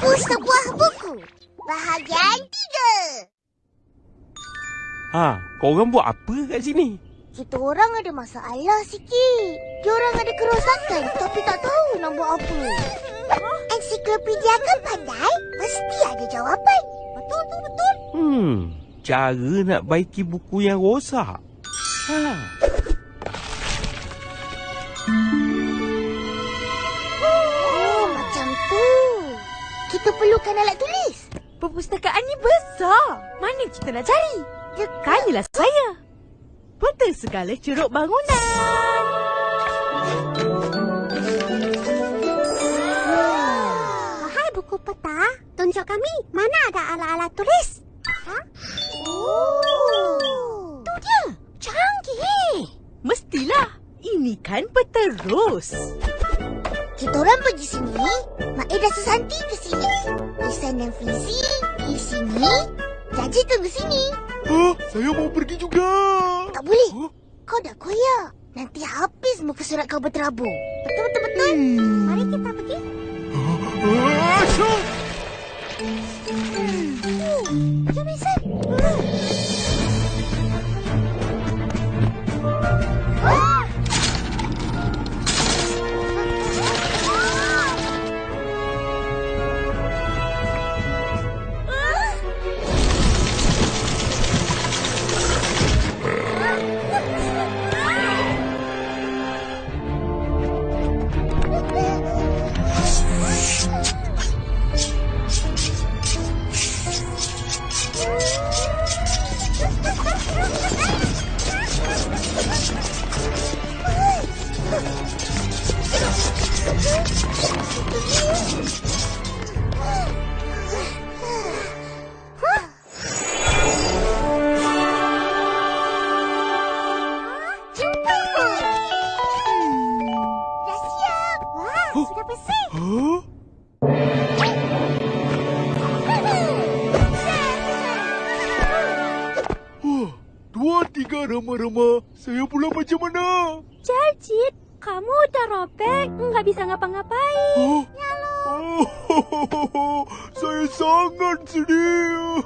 Aku sebuah buku. Bahagian 3. Korang buat apa kat sini? Kita orang ada masalah sikit. Diorang ada kerosakan tapi tak tahu nak buat apa. Ensiklopedia kan pandai, mesti ada jawapan. Betul. Cara nak baiki buku yang rosak. Macam tu. Kita perlukan alat tulis. Perpustakaan ni besar. Mana kita nak cari? Kanyalah saya. Betul segala ceruk bangunan. Hai buku peta, tunjuk kami mana ada alat-alat tulis. Tu dia, canggih. Mestilah. Ini kan peta ros. Kita orang pergi sini, Mak Eda Susanti ke sini. Ihsan dan Fizi di sini. Jaji tunggu sini. Saya mau pergi juga. Tak boleh. Kau dah koyak. Nanti habis muka surat kau berterabur. Betul. Mari kita pergi. Jom Ihsan. Sudah bersih. 2, 3 Rama-Rama. Saya pula macam mana? Jajit, kamu udah robek. Nggak bisa ngapa-ngapain. Saya sangat sedih.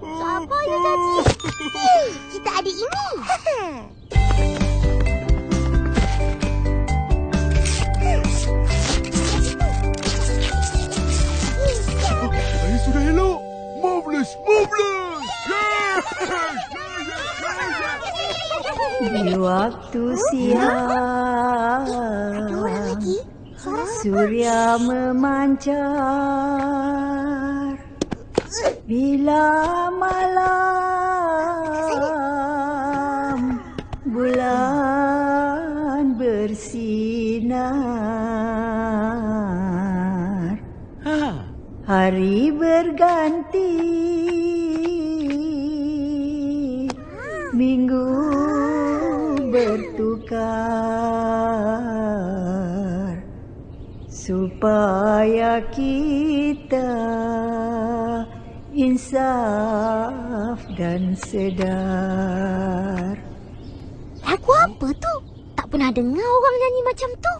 Siapa yang Jajit? Kita adik ini. Saya sudah elok. Marvelous. Di waktu siang, surya memancar. Bila malam, bulan bersinar. Hari berganti, minggu bertukar, supaya kita insaf dan sedar. Lagu apa tu? Tak pernah dengar orang nyanyi macam tu.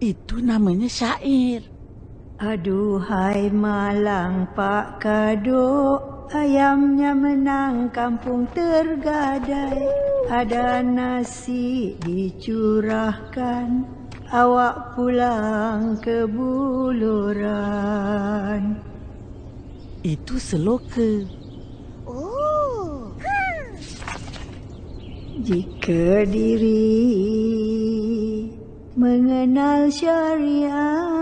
Itu namanya syair. Aduhai malang Pak Kadok, ayamnya menang kampung tergadai. Ada nasi dicurahkan, awak pulang ke Buluran. Itu seloka. Jika diri mengenal syariat,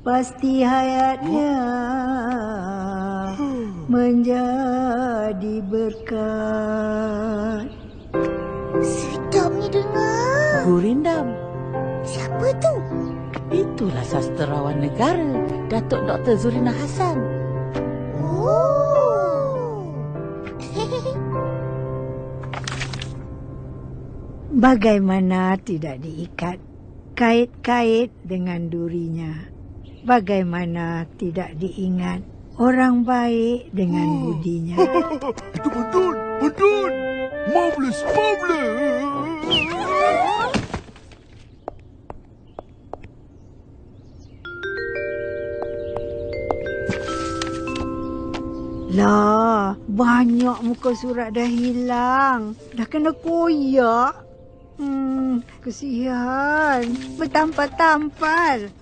pasti hayatnya menjadi berkat. Sedap ni dengar. Gurindam. Siapa tu? Itulah sastrawan negara, Datuk Dr. Zurina Hassan. Bagaimana tidak diikat kait-kait dengan durinya? Bagaimana tidak diingat orang baik dengan budinya? Itu betul. Marvelous. Lah, banyak muka surat dah hilang. Dah kena koyak. Kesian. Bertampal-tampal.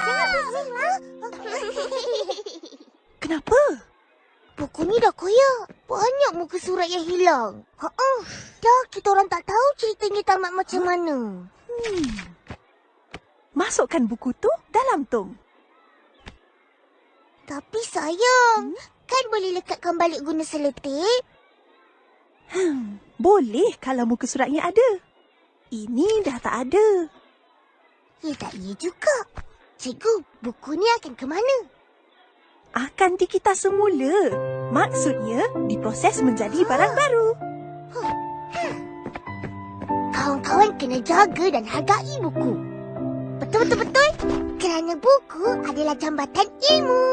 Jangan bising lah. Kenapa? Buku ni dah koyak. Banyak muka surat yang hilang. Dah kita orang tak tahu ceritanya tamat macam mana. Masukkan buku tu dalam tong. Tapi sayang, kan boleh lekatkan balik guna selotip? Boleh kalau muka suratnya ada. Ini dah tak ada. Ya tak iya juga. Cikgu, buku ni akan ke mana? Akan di kita semula. Maksudnya diproses menjadi barang baru. Kawan-kawan kena jaga dan hargai buku. Betul-betul. Kerana buku adalah jambatan ilmu.